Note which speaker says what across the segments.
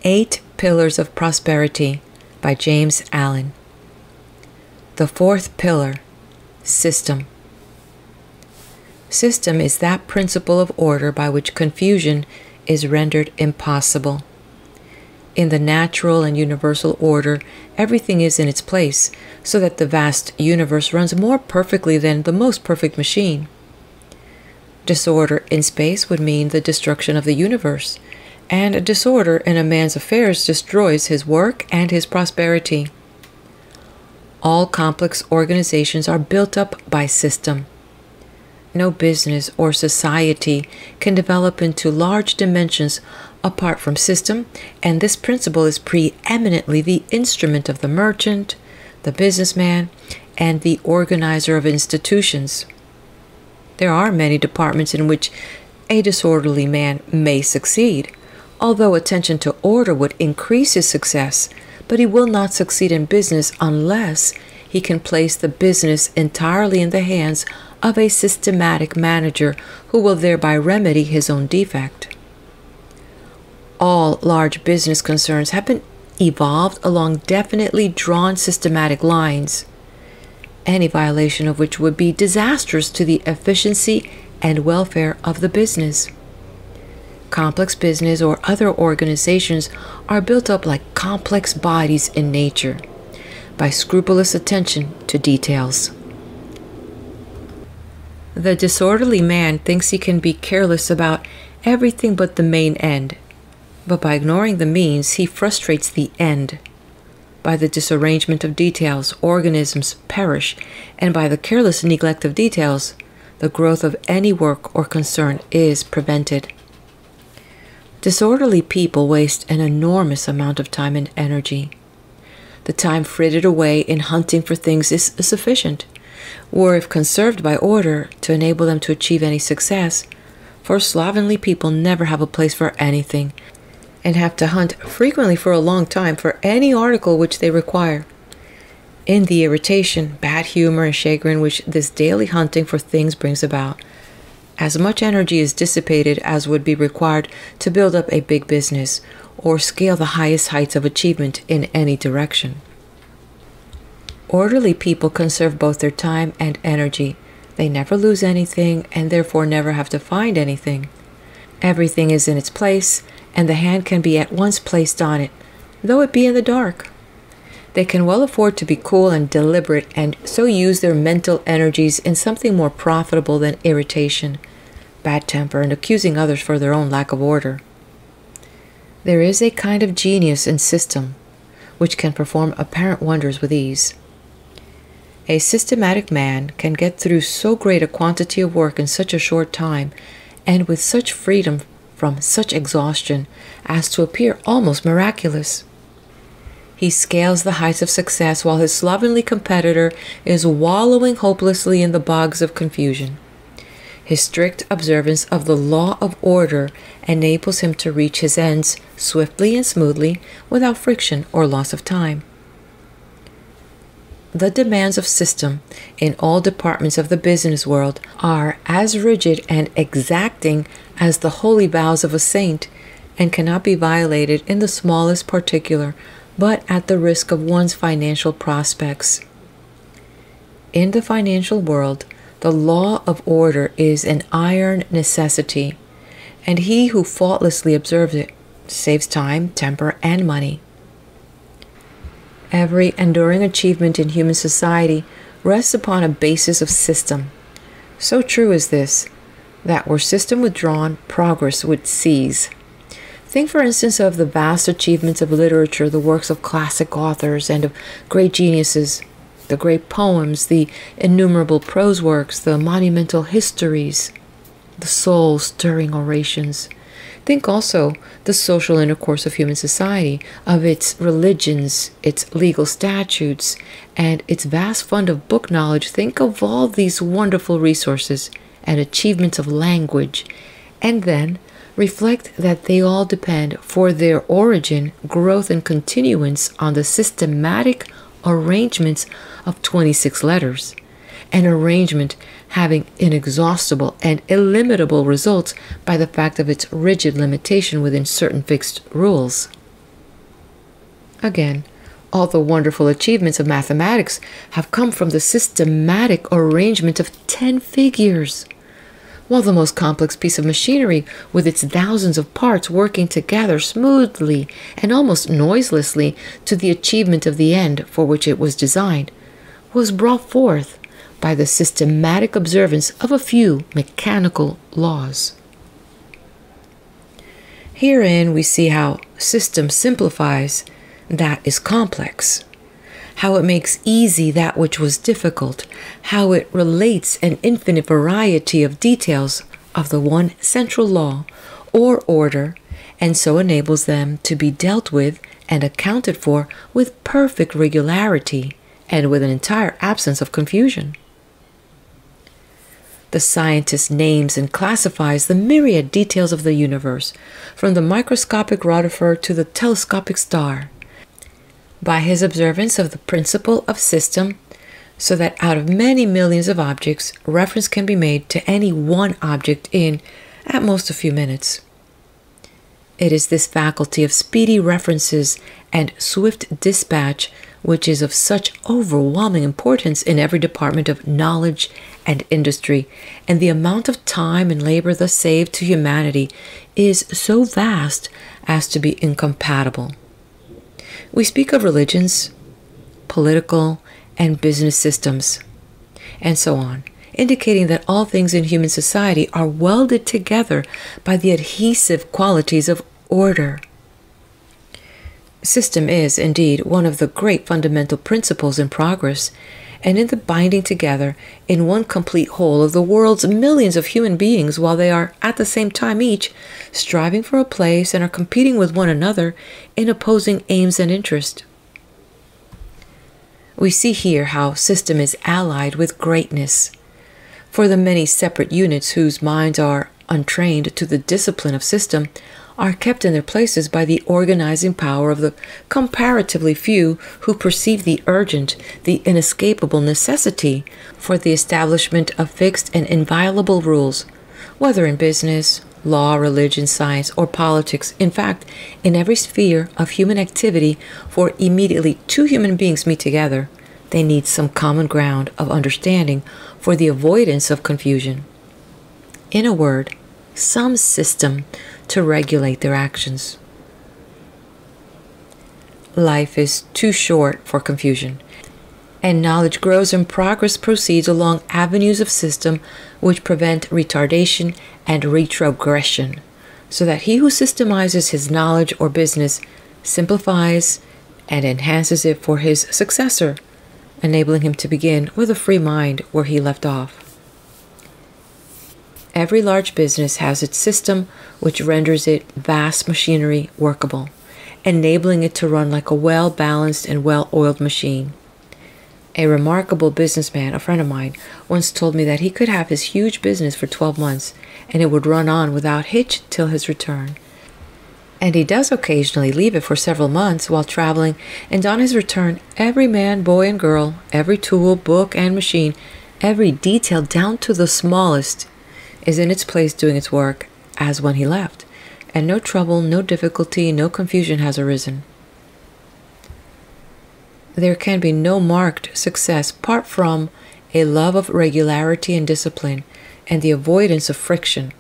Speaker 1: 8 Pillars of Prosperity by James Allen. The fourth pillar, system. System is that principle of order by which confusion is rendered impossible. In the natural and universal order, everything is in its place, so that the vast universe runs more perfectly than the most perfect machine. Disorder in space would mean the destruction of the universe, and a disorder in a man's affairs destroys his work and his prosperity. All complex organizations are built up by system. No business or society can develop into large dimensions apart from system, and this principle is preeminently the instrument of the merchant, the businessman, and the organizer of institutions. There are many departments in which a disorderly man may succeed, although attention to order would increase his success, but he will not succeed in business unless he can place the business entirely in the hands of a systematic manager who will thereby remedy his own defect. All large business concerns have been evolved along definitely drawn systematic lines, any violation of which would be disastrous to the efficiency and welfare of the business. Complex business or other organizations are built up like complex bodies in nature, by scrupulous attention to details. The disorderly man thinks he can be careless about everything but the main end, but by ignoring the means, he frustrates the end. By the disarrangement of details, organisms perish, and by the careless neglect of details, the growth of any work or concern is prevented. Disorderly people waste an enormous amount of time and energy. The time frittered away in hunting for things is sufficient, or if conserved by order, to enable them to achieve any success, for slovenly people never have a place for anything, and have to hunt frequently for a long time for any article which they require. In the irritation, bad humor, and chagrin which this daily hunting for things brings about, as much energy is dissipated as would be required to build up a big business, or scale the highest heights of achievement in any direction. Orderly people conserve both their time and energy. They never lose anything, and therefore never have to find anything. Everything is in its place, and the hand can be at once placed on it, though it be in the dark. They can well afford to be cool and deliberate, and so use their mental energies in something more profitable than irritation, bad temper, and accusing others for their own lack of order. There is a kind of genius in system which can perform apparent wonders with ease. A systematic man can get through so great a quantity of work in such a short time, and with such freedom from such exhaustion, as to appear almost miraculous. He scales the heights of success while his slovenly competitor is wallowing hopelessly in the bogs of confusion. His strict observance of the law of order enables him to reach his ends swiftly and smoothly without friction or loss of time. The demands of system in all departments of the business world are as rigid and exacting as the holy vows of a saint, and cannot be violated in the smallest particular, but at the risk of one's financial prospects. In the financial world, the law of order is an iron necessity, and he who faultlessly observes it saves time, temper, and money. Every enduring achievement in human society rests upon a basis of system. So true is this, that were system withdrawn, progress would cease. Think, for instance, of the vast achievements of literature, the works of classic authors and of great geniuses, the great poems, the innumerable prose works, the monumental histories, the soul-stirring orations. Think also the social intercourse of human society, of its religions, its legal statutes, and its vast fund of book knowledge. Think of all these wonderful resources and achievements of language, and then reflect that they all depend for their origin, growth, and continuance on the systematic arrangements of 26 letters, an arrangement having inexhaustible and illimitable results by the fact of its rigid limitation within certain fixed rules. Again, all the wonderful achievements of mathematics have come from the systematic arrangement of 10 figures, while the most complex piece of machinery, with its thousands of parts working together smoothly and almost noiselessly to the achievement of the end for which it was designed, was brought forth by the systematic observance of a few mechanical laws. Herein we see how system simplifies that is complex, how it makes easy that which was difficult, how it relates an infinite variety of details of the one central law or order, and so enables them to be dealt with and accounted for with perfect regularity and with an entire absence of confusion. The scientist names and classifies the myriad details of the universe, from the microscopic rotifer to the telescopic star, by his observance of the principle of system, so that out of many millions of objects, reference can be made to any one object in, at most, a few minutes. It is this faculty of speedy references and swift dispatch which is of such overwhelming importance in every department of knowledge and industry, and the amount of time and labor thus saved to humanity is so vast as to be incompatible. We speak of religions, political, and business systems, and so on, indicating that all things in human society are welded together by the adhesive qualities of order. System is, indeed, one of the great fundamental principles in progress, and in the binding together in one complete whole of the world's millions of human beings, while they are at the same time each striving for a place and are competing with one another in opposing aims and interest. We see here how system is allied with greatness. For the many separate units whose minds are untrained to the discipline of system are kept in their places by the organizing power of the comparatively few who perceive the urgent, the inescapable necessity for the establishment of fixed and inviolable rules, whether in business, law, religion, science, or politics, in fact, in every sphere of human activity. For immediately two human beings meet together, they need some common ground of understanding for the avoidance of confusion. In a word, some system to regulate their actions. Life is too short for confusion, and knowledge grows and progress proceeds along avenues of system which prevent retardation and retrogression, so that he who systemizes his knowledge or business simplifies and enhances it for his successor, enabling him to begin with a free mind where he left off. Every large business has its system which renders its vast machinery workable, enabling it to run like a well-balanced and well-oiled machine. A remarkable businessman, a friend of mine, once told me that he could have his huge business for 12 months and it would run on without hitch till his return. And he does occasionally leave it for several months while traveling, and on his return every man, boy, and girl, every tool, book, and machine, every detail down to the smallest, is in its place doing its work as when he left, and no trouble, no difficulty, no confusion has arisen. There can be no marked success apart from a love of regularity and discipline, and the avoidance of friction,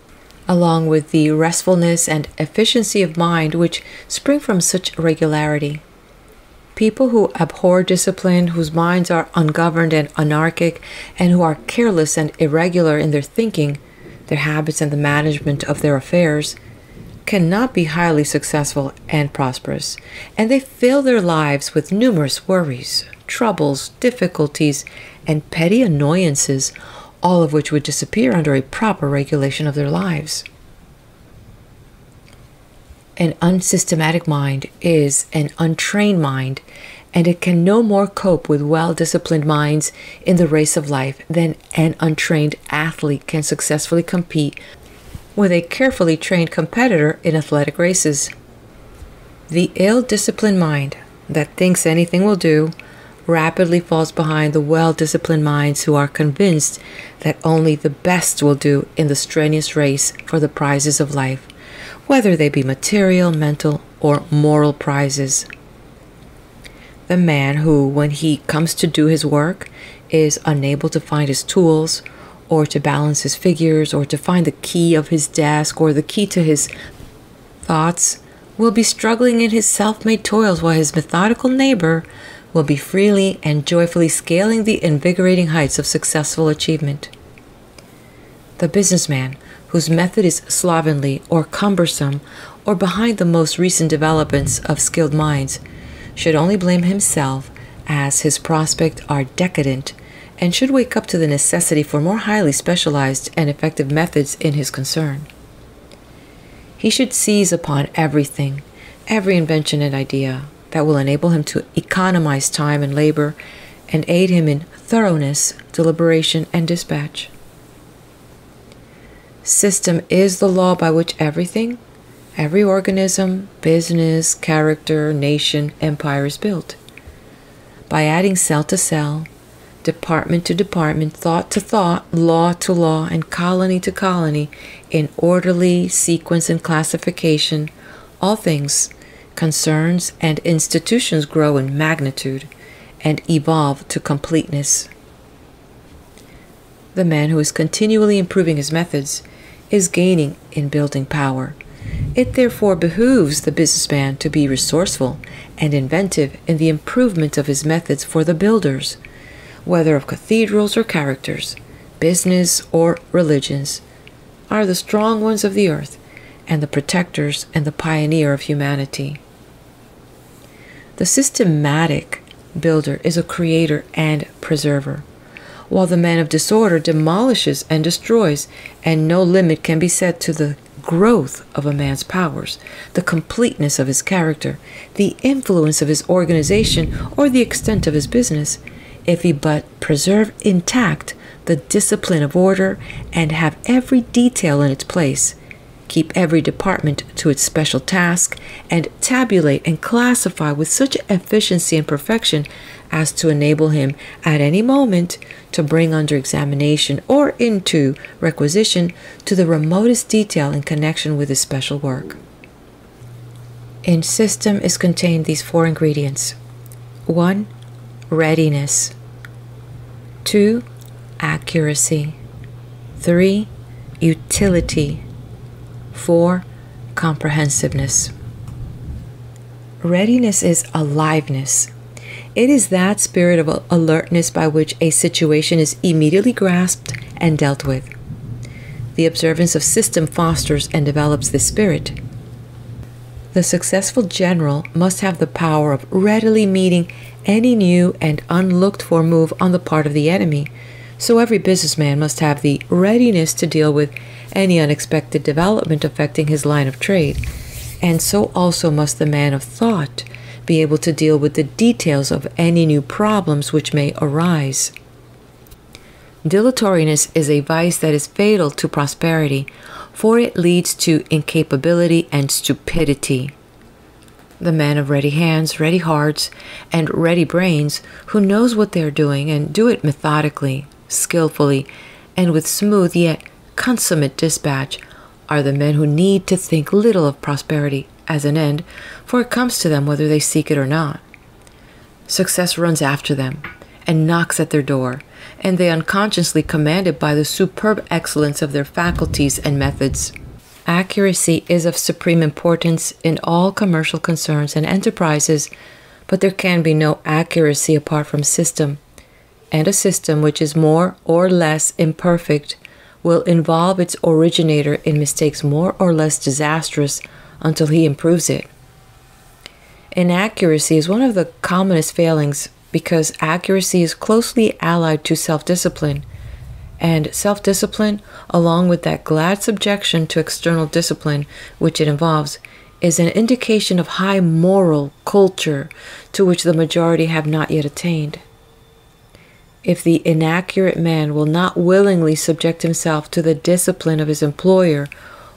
Speaker 1: along with the restfulness and efficiency of mind which spring from such regularity. People who abhor discipline, whose minds are ungoverned and anarchic, and who are careless and irregular in their thinking, their habits, and the management of their affairs, cannot be highly successful and prosperous, and they fill their lives with numerous worries, troubles, difficulties, and petty annoyances, all of which would disappear under a proper regulation of their lives. An unsystematic mind is an untrained mind, and it can no more cope with well-disciplined minds in the race of life than an untrained athlete can successfully compete with a carefully trained competitor in athletic races. The ill-disciplined mind that thinks anything will do rapidly falls behind the well-disciplined minds who are convinced that only the best will do in the strenuous race for the prizes of life, whether they be material, mental, or moral prizes. The man who, when he comes to do his work, is unable to find his tools, or to balance his figures, or to find the key of his desk, or the key to his thoughts, will be struggling in his self-made toils, while his methodical neighbor will be freely and joyfully scaling the invigorating heights of successful achievement. The businessman, whose method is slovenly or cumbersome, or behind the most recent developments of skilled minds, should only blame himself, as his prospects are decadent, and should wake up to the necessity for more highly specialized and effective methods in his concern. He should seize upon everything, every invention and idea that will enable him to economize time and labor and aid him in thoroughness, deliberation, and dispatch. System is the law by which everything, every organism, business, character, nation, empire is built. By adding cell to cell, department to department, thought to thought, law to law, and colony to colony, in orderly sequence and classification, all things, concerns, and institutions grow in magnitude and evolve to completeness. The man who is continually improving his methods is gaining in building power. It therefore behooves the businessman to be resourceful and inventive in the improvement of his methods, for the builders, whether of cathedrals or characters, business or religions, are the strong ones of the earth, and the protectors and the pioneer of humanity. The systematic builder is a creator and preserver, while the man of disorder demolishes and destroys, and no limit can be set to the growth of a man's powers, the completeness of his character, the influence of his organization, or the extent of his business, if he but preserve intact the discipline of order and have every detail in its place, keep every department to its special task, and tabulate and classify with such efficiency and perfection as to enable him at any moment to bring under examination or into requisition to the remotest detail in connection with his special work. In system is contained these four ingredients: 1. Readiness. 2. Accuracy. 3. Utility. 4. Comprehensiveness. Readiness is aliveness. It is that spirit of alertness by which a situation is immediately grasped and dealt with. The observance of system fosters and develops this spirit. The successful general must have the power of readily meeting any new and unlooked-for move on the part of the enemy, so every businessman must have the readiness to deal with any unexpected development affecting his line of trade, and so also must the man of thought be able to deal with the details of any new problems which may arise. Dilatoriness is a vice that is fatal to prosperity, for it leads to incapability and stupidity. The man of ready hands, ready hearts, and ready brains, who knows what they are doing and do it methodically, skillfully, and with smooth yet consummate dispatch, are the men who need to think little of prosperity as an end, for it comes to them whether they seek it or not. Success runs after them and knocks at their door, and they unconsciously command it by the superb excellence of their faculties and methods. Accuracy is of supreme importance in all commercial concerns and enterprises, but there can be no accuracy apart from system, and a system which is more or less imperfect will involve its originator in mistakes more or less disastrous until he improves it. Inaccuracy is one of the commonest failings because accuracy is closely allied to self-discipline, and self-discipline, along with that glad subjection to external discipline which it involves, is an indication of high moral culture to which the majority have not yet attained. If the inaccurate man will not willingly subject himself to the discipline of his employer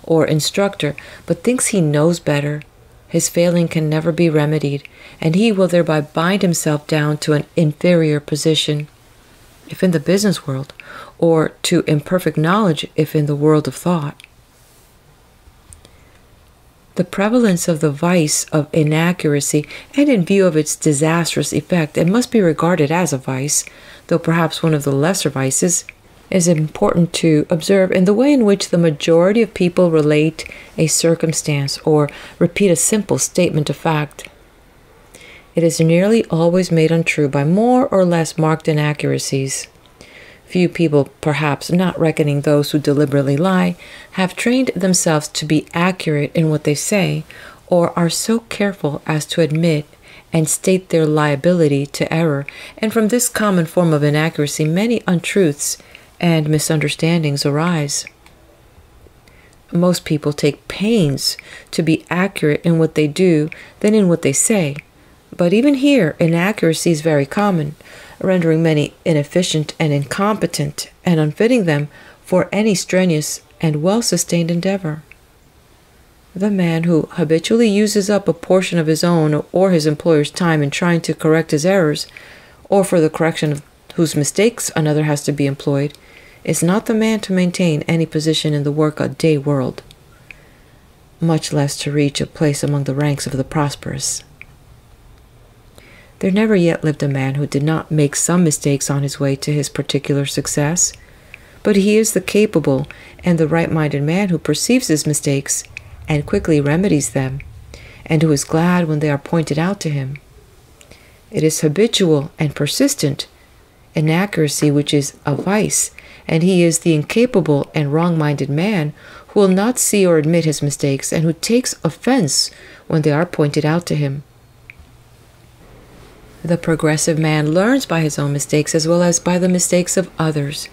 Speaker 1: or instructor, but thinks he knows better, his failing can never be remedied, and he will thereby bind himself down to an inferior position, if in the business world, or to imperfect knowledge if in the world of thought. The prevalence of the vice of inaccuracy, and in view of its disastrous effect, it must be regarded as a vice, though perhaps one of the lesser vices, is important to observe in the way in which the majority of people relate a circumstance or repeat a simple statement of fact. It is nearly always made untrue by more or less marked inaccuracies. Few people, perhaps not reckoning those who deliberately lie, have trained themselves to be accurate in what they say, or are so careful as to admit and state their liability to error, and from this common form of inaccuracy many untruths and misunderstandings arise. Most people take pains to be accurate in what they do than in what they say, but even here inaccuracy is very common, rendering many inefficient and incompetent and unfitting them for any strenuous and well-sustained endeavor. The man who habitually uses up a portion of his own or his employer's time in trying to correct his errors, or for the correction of whose mistakes another has to be employed, is not the man to maintain any position in the work-a-day world, much less to reach a place among the ranks of the prosperous. There never yet lived a man who did not make some mistakes on his way to his particular success, but he is the capable and the right-minded man who perceives his mistakes and quickly remedies them, and who is glad when they are pointed out to him. It is habitual and persistent inaccuracy which is a vice, and he is the incapable and wrong-minded man who will not see or admit his mistakes and who takes offense when they are pointed out to him. The progressive man learns by his own mistakes as well as by the mistakes of others.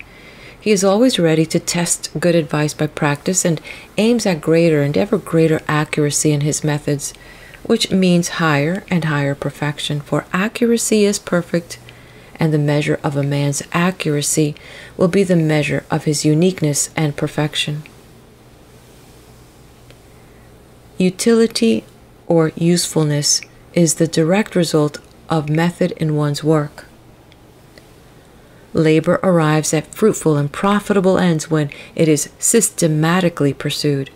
Speaker 1: He is always ready to test good advice by practice and aims at greater and ever greater accuracy in his methods, which means higher and higher perfection, for accuracy is perfect, and the measure of a man's accuracy will be the measure of his uniqueness and perfection. Utility or usefulness is the direct result of method in one's work. Labor arrives at fruitful and profitable ends when it is systematically pursued.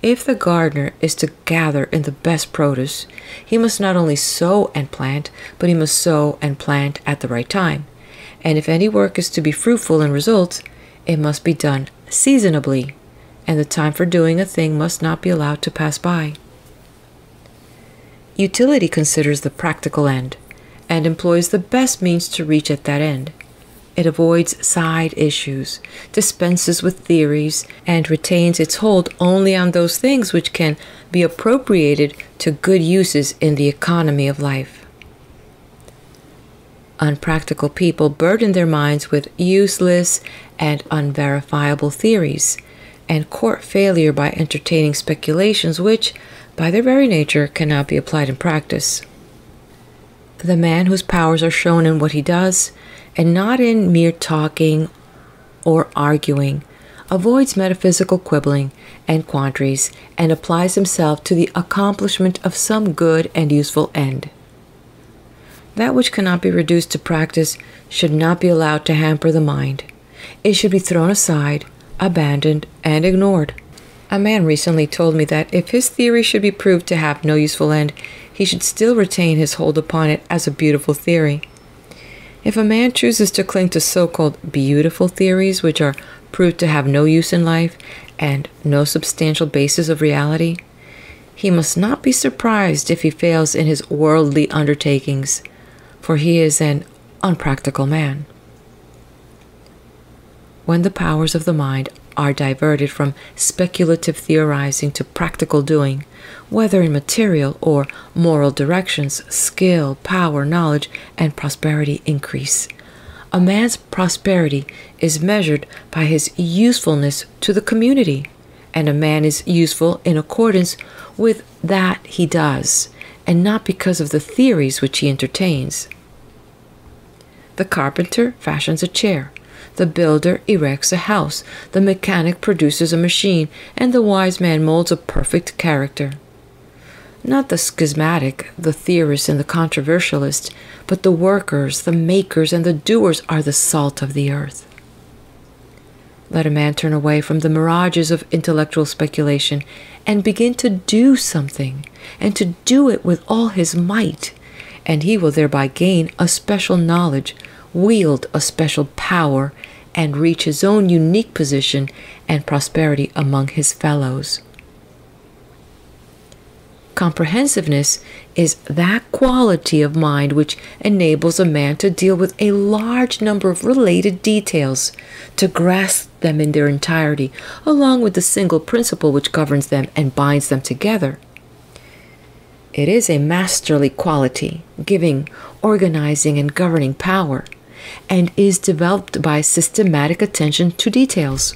Speaker 1: If the gardener is to gather in the best produce, he must not only sow and plant, but he must sow and plant at the right time. And if any work is to be fruitful in results, it must be done seasonably, and the time for doing a thing must not be allowed to pass by. Utility considers the practical end, and employs the best means to reach at that end. It avoids side issues, dispenses with theories, and retains its hold only on those things which can be appropriated to good uses in the economy of life. Unpractical people burden their minds with useless and unverifiable theories, and court failure by entertaining speculations which, by their very nature, cannot be applied in practice. The man whose powers are shown in what he does, and not in mere talking or arguing, avoids metaphysical quibbling and quandaries, and applies himself to the accomplishment of some good and useful end. That which cannot be reduced to practice should not be allowed to hamper the mind. It should be thrown aside, abandoned, and ignored. A man recently told me that if his theory should be proved to have no useful end, he should still retain his hold upon it as a beautiful theory. If a man chooses to cling to so-called beautiful theories which are proved to have no use in life and no substantial basis of reality, he must not be surprised if he fails in his worldly undertakings, for he is an unpractical man. When the powers of the mind are diverted from speculative theorizing to practical doing, whether in material or moral directions, skill, power, knowledge, and prosperity increase. A man's prosperity is measured by his usefulness to the community, and a man is useful in accordance with that he does, and not because of the theories which he entertains. The carpenter fashions a chair, the builder erects a house, the mechanic produces a machine, and the wise man molds a perfect character. Not the schismatic, the theorist, and the controversialist, but the workers, the makers, and the doers are the salt of the earth. Let a man turn away from the mirages of intellectual speculation and begin to do something, and to do it with all his might, and he will thereby gain a special knowledge, wield a special power, and reach his own unique position and prosperity among his fellows. Comprehensiveness is that quality of mind which enables a man to deal with a large number of related details, to grasp them in their entirety, along with the single principle which governs them and binds them together. It is a masterly quality, giving, organizing, and governing power, and is developed by systematic attention to details.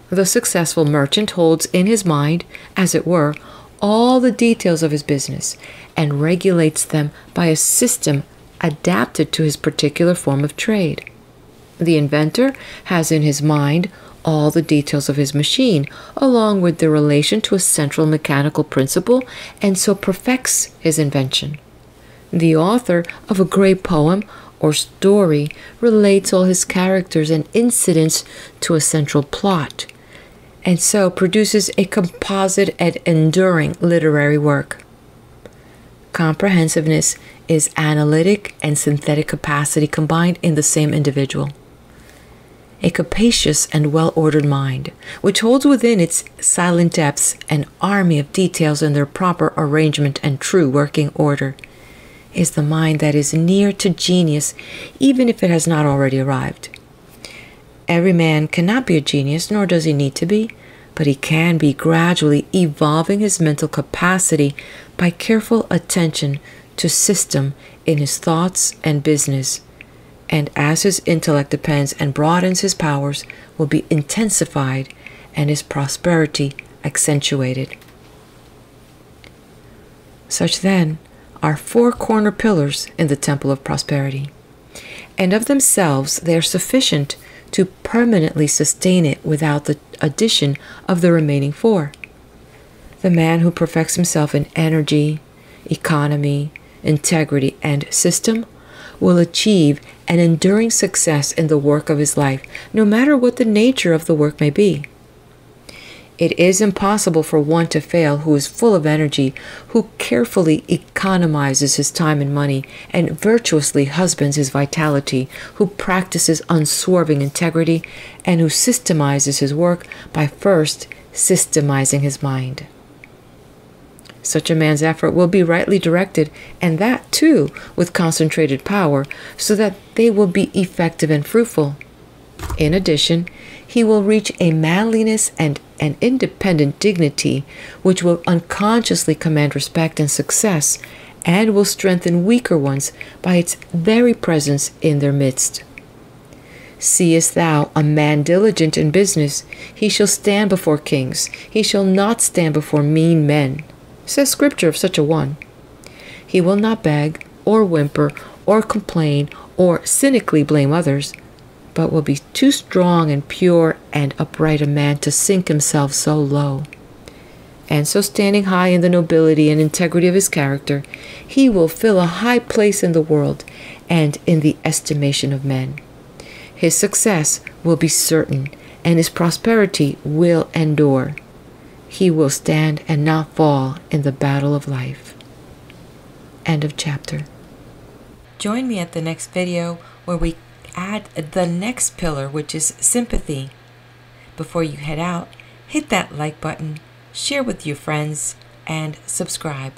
Speaker 1: The successful merchant holds in his mind, as it were, all the details of his business, and regulates them by a system adapted to his particular form of trade. The inventor has in his mind all the details of his machine, along with their relation to a central mechanical principle, and so perfects his invention. The author of a great poem or story relates all his characters and incidents to a central plot, and so produces a composite and enduring literary work. Comprehensiveness is analytic and synthetic capacity combined in the same individual. A capacious and well-ordered mind, which holds within its silent depths an army of details in their proper arrangement and true working order, is the mind that is near to genius, even if it has not already arrived. Every man cannot be a genius, nor does he need to be, but he can be gradually evolving his mental capacity by careful attention to system in his thoughts and business, and as his intellect depends and broadens, his powers will be intensified and his prosperity accentuated. Such then are four corner pillars in the temple of prosperity, and of themselves they are sufficient to permanently sustain it without the addition of the remaining four. The man who perfects himself in energy, economy, integrity, and system will achieve an enduring success in the work of his life, no matter what the nature of the work may be. It is impossible for one to fail who is full of energy, who carefully economizes his time and money, and virtuously husbands his vitality, who practices unswerving integrity, and who systemizes his work by first systemizing his mind. Such a man's effort will be rightly directed, and that, too, with concentrated power, so that they will be effective and fruitful. In addition, he will reach a manliness and an independent dignity which will unconsciously command respect and success, and will strengthen weaker ones by its very presence in their midst. Seest thou a man diligent in business, he shall stand before kings, he shall not stand before mean men, says Scripture of such a one. He will not beg, or whimper, or complain, or cynically blame others, but will be too strong and pure and upright a man to sink himself so low. And so, standing high in the nobility and integrity of his character, he will fill a high place in the world and in the estimation of men. His success will be certain, and his prosperity will endure. He will stand and not fall in the battle of life. End of chapter. Join me at the next video where we add the next pillar, which is sympathy. Before you head out, hit that like button, share with your friends, and subscribe.